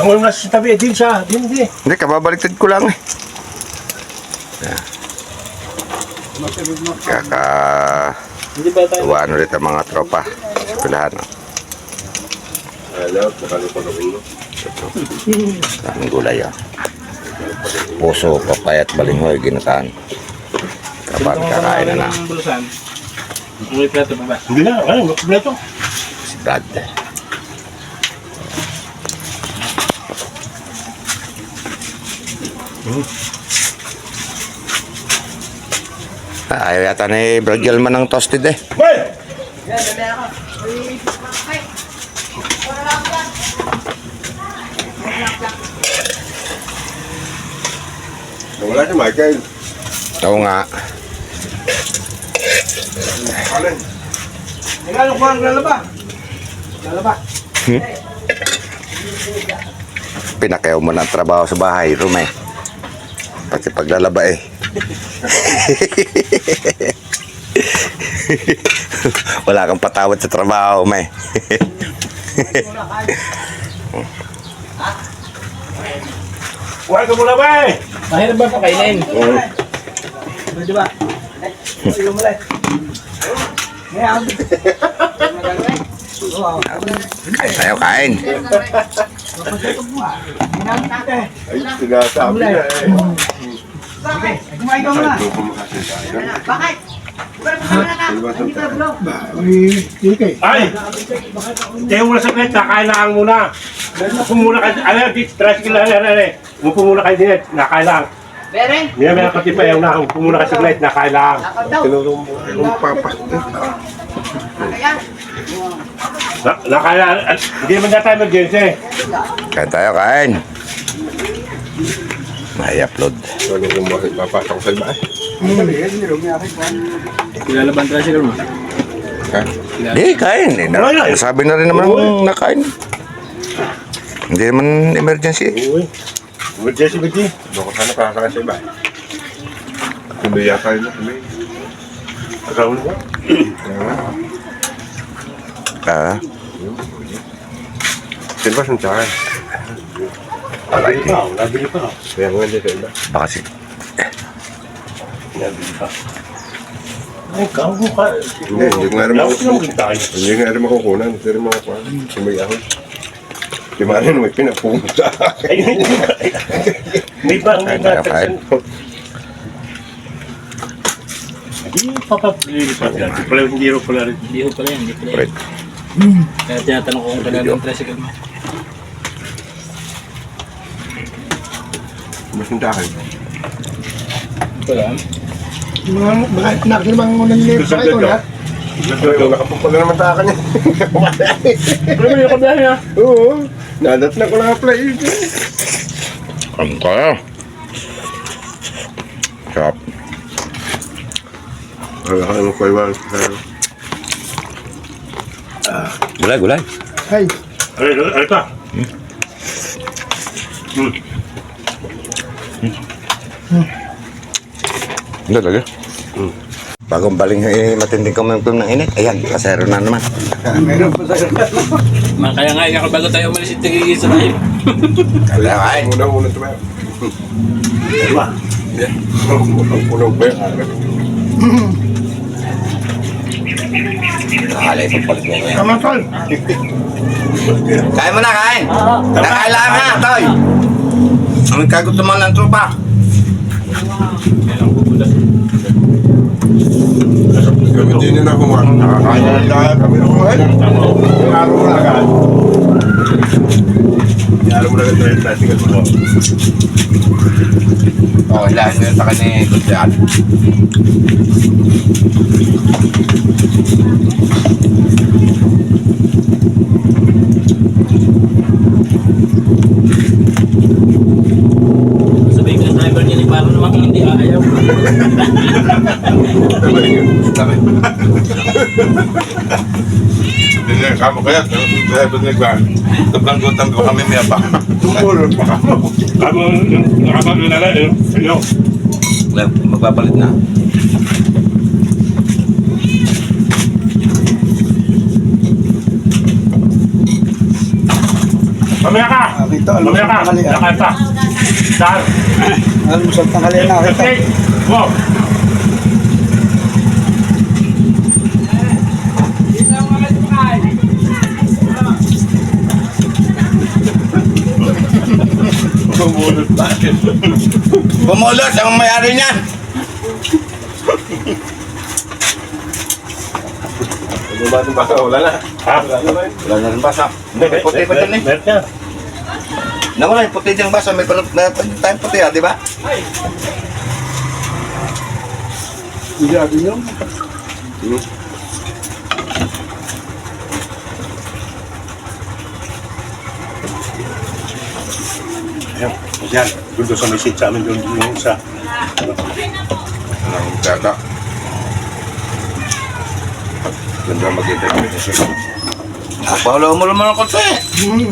Ang nga sa tabi, din siya. Hindi. Hindi, kababaliktad ko lang eh. Tuwaan ulit ang mga tropa. Eskwelahan. Daming gulay puso, papaya at balinghoy, ginataan. Kapan kakain na na. May plato pa ba? Hindi na, ano, plato. Si Brad. Ayaw yata ni Brad Gelman ng toasted eh. Well! Wala si Michael. Oo nga. Nagano ko ang lalaba? Lalaba? Pinakayaw mo ng trabaho sa bahay, Rume. Pati paglalaba eh. Wala kang patawad sa trabaho, may. Huwag ka muna ba eh? Mahirap ba pakainin? Pwede ba? Sige mo lang. Kain tayo, kain. Ay, sinasabi na eh. Kumain ka muna. Bakit? Ay! Tayo muna sa plate, nakailangan muna. Upo muna kayo, ano, tricycle na. Upo muna kayo din, nakailangan. Bere? Hindi naman ang katipayaw na, upo muna kayo sa plate, nakailangan. Tinulong mo yung papastik. Nakailangan, hindi naman na tayo mag-gense. Kain tayo, kain. May upload. Ano kung bakit papasok sa iba eh? Ilalaban tayo sila mo. Ha? Di, kain. Sabi na rin naman nakain. Hindi naman emergency. Uy, emergency ba di? Doon ko sana kakakain sa iba eh. Tuloy yata yun. Tuloy. Agaw na ba? Sino ba siyang tsakan? Nabili pa, nabili pa. Kaya nga hindi sa iba. Baka si... Nabili pa. Ay, kago ka. Hindi nga rin Lawit lang kita kayo. Hindi nga rin makukunan. Hindi rin makukunan. Sumayahon. Si Marin may pinapunta. Ay, may ba? May ba? Kain. Hindi papapilipat yan. Hindi rin pala rin. Hindi ho pala yan, hindi pala yan. Correct. Kaya tinatanong ko kung kailan ng tricycle mo. Mas yung takan. Ito lang. Mga nakilibang mo ng lips sa ito lahat. Nakapagpala naman takan niya. Ano ba yung kabihan niya? Oo. Nadat na ko lang apply ito. Kain tayo. Sarap. Ano ko iwan. Gulay, gulay. Ay, Ano ka? Hindi talaga. Bagong baling matinding kumangkum ng init. Ayan, kasero na naman. Kaya nga, ikaw bago tayo umalis ito sa live. Kaya kain. Unang-unang tumayo. Diba? Unang ba yung araw? Nakalay pang palit mo ngayon. tama tol. Kain mo na, kain. Nakailangan nga, Toy. Ang kagutuman ng tropa. Hindi nyo na kumain. Nakakain na lang lahat. Kami na kumain. Yung araw na agad. Yaro mo na lang tayo plastic at mo. Oo, ilan yun sa kanya kutsyan. Sabihin ko sa driver niya, parang naman hindi ayaw. Sabi. Hindi na kamo kaya. Kaya doon nagbahan. Tablang gutang ko kami may abak. Tumulong pa kamo. Kago, nakapagod na lang. Ano? Magpapalit na. Mamaya ka! Ito, Mamaya ka! Nakain pa! Saan? Almusal tanghalian na kita. Okay! Go! Bumulot pa. Bumulot ang may-ari niyan. Ano ba itong basa? Wala na. Ha? Wala na rin basa. May puti pa dyan eh. Meron niya. Nawala yung puti dyan basa. May tayong puti di ba? Hindi agad yun. Ayun. Yan. Doon sa message sa amin doon yung sa... Ang tata. Ganda mag-interview na siya. Pahalaw mo naman ako sa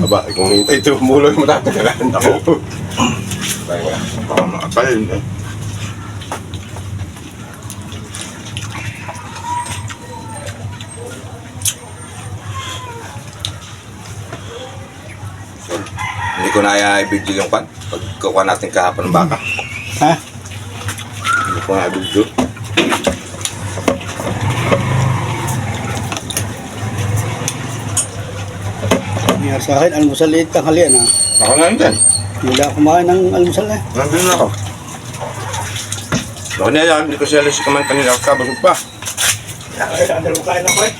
Aba, kung hintay ito, muloy mo tatagalan ako. Baka makapalin eh. Hindi ko na i-video yung pan. Pagkukuha natin kahapon ng baka. Ha? Hindi ko na i-video. Nangyari sa akin, almusal liit tanghalian ha. Ako na yun dyan. Hindi ako kumain ng almusal na. Nandun na ako. Ako na yan. Hindi ko siya alis kumain kanina. Kabasog pa. Andal mo kain na ko eh.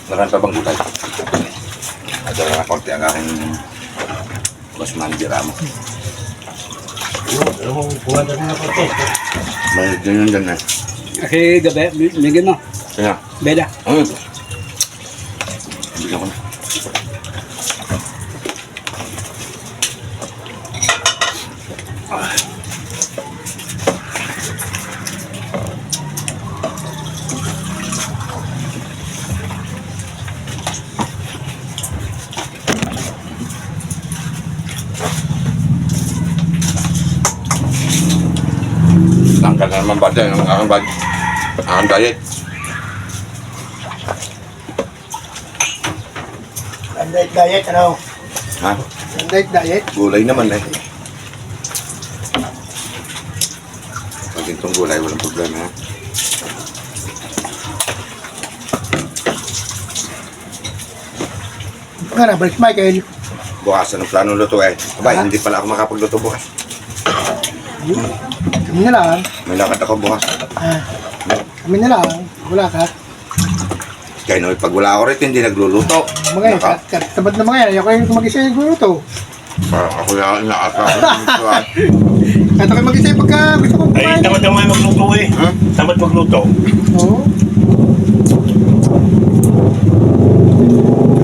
Marami pa bang gulay? Ada na konti ang aking boss manager mo. Ano mo, buwan na rin ako ito. May ganyan dyan eh. Kasi gabi, bigyan mo. Kaya, Beda. bigyan ko na. Tanggal na naman ba dyan ang aking diet? Diet, ano? Ha? Diet. Gulay naman eh. Pag itong gulay, walang problema ha. Nga na, break Michael. Bukasan ang plano luto eh. Aba, hindi pala ako makapagluto bukas. Kami na lang. May lakad ako bukas. Kami na lang. Wala ka. Kaya no, pag wala ako rito, hindi nagluluto. Mga yan, katabad na mga yan. Ayoko yung mag-isa yung gulo to. Parang ako yung inaasa ko. Kahit ako mag-isa yung pagka gusto kong Ay, kumain. tamad naman magluto eh. Huh? Tamad magluto. Oo.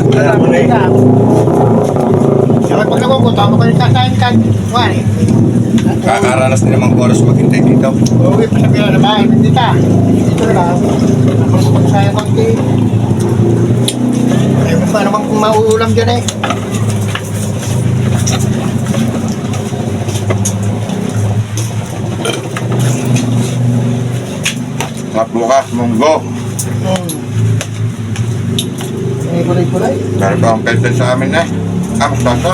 Wala mo na eh. Dapat pag ako, tama ko yung kakain ka. Wala eh. Kakaranas na namang oras maghintay dito. Okay, pasabihan na ba? Hindi ka. Dito na lang. Ako magsaya konti. Ayaw ko pa naman kung mauulam dyan eh. At bukas, munggo. May kulay-kulay. Meron pa ang pension sa amin eh. Sasa.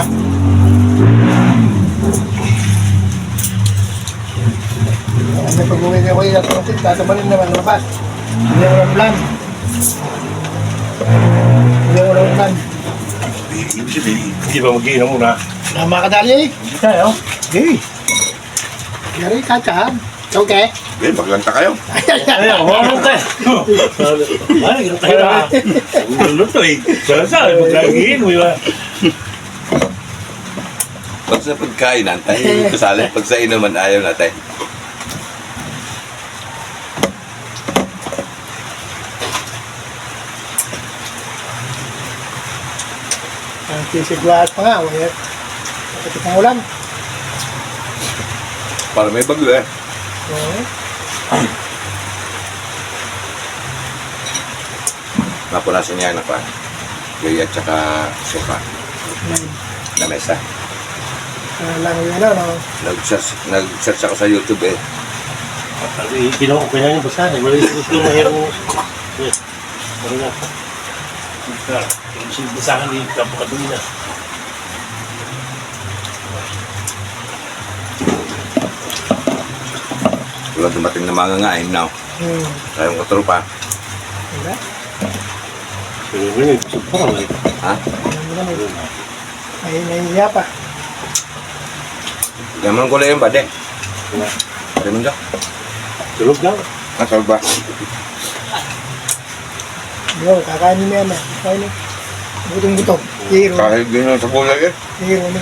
May pag-uwi niya ko yung atropin, tatabalin naman labas. Hindi ako ng plan. Hindi ako ng plan. Ibig sabihin, hindi ba mag-iinom muna? Makadali eh. Hindi tayo. Hey. Yari, kacha. Okay. Eh, maglanta kayo. Ay, ako tayo. Ay, ganun tayo na. Luto eh. Saan? Mag-iinom ba? Pag sa pagkainan, tayo kasali. Pag sa inuman, ayaw natin. Ang sisigwaat pa nga. Wala. Kapit ang ulam. Para may bagyo eh. Oo. Napunasan niya na pa. Gaya at saka sofa. Na mesa. Lang yun ano. Nag-search ako sa YouTube eh. Ginawa ko kaya yung basa. Malis ko na yung... Silbi sa akin dito, kapakadumi na. Wala dumating na mga ngain now. Tayong katrupa. Wala. Parang eh. Ha? Ay, nahihiya pa. Yaman ko lang yung bade. Pwede mo dyan? Tulog daw. Nasal ba? Yo, kakainin mo yan na. Kainin. Butong-butong. Hiro. Kahit din sa kulay eh. Hiro na.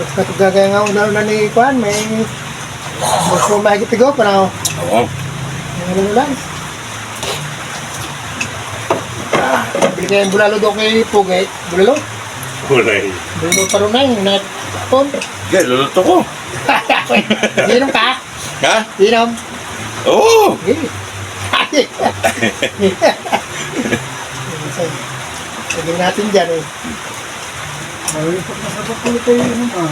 Basta ito gagaya nga una-una ni Juan, may gusto makikipigo pa na ako. Oo. Ano lang. Bili kayong bulalo doon kay Pugay. Bulalo? Kulay. Bulalo pa rin na yung natapon. Okay, luluto ko. Inom ka? Ha? Inom? Oo. Sagin natin dyan eh. Ay, pag nakakapulit tayo inom ah.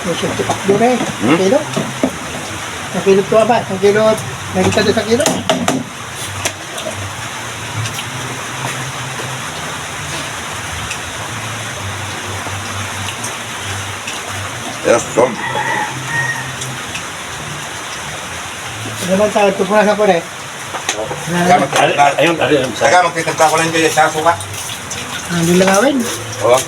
May siyang tipak doon eh. Ang kilo. Ang kilo ito ba? Ang kilo. Nagkita doon sa kilo. Yes, Tom. Ano naman sa ito po na sa po eh. Ayun, ayun. Saka magtitigpa ko lang dyan sa suka. Ang dilangawin. Oo.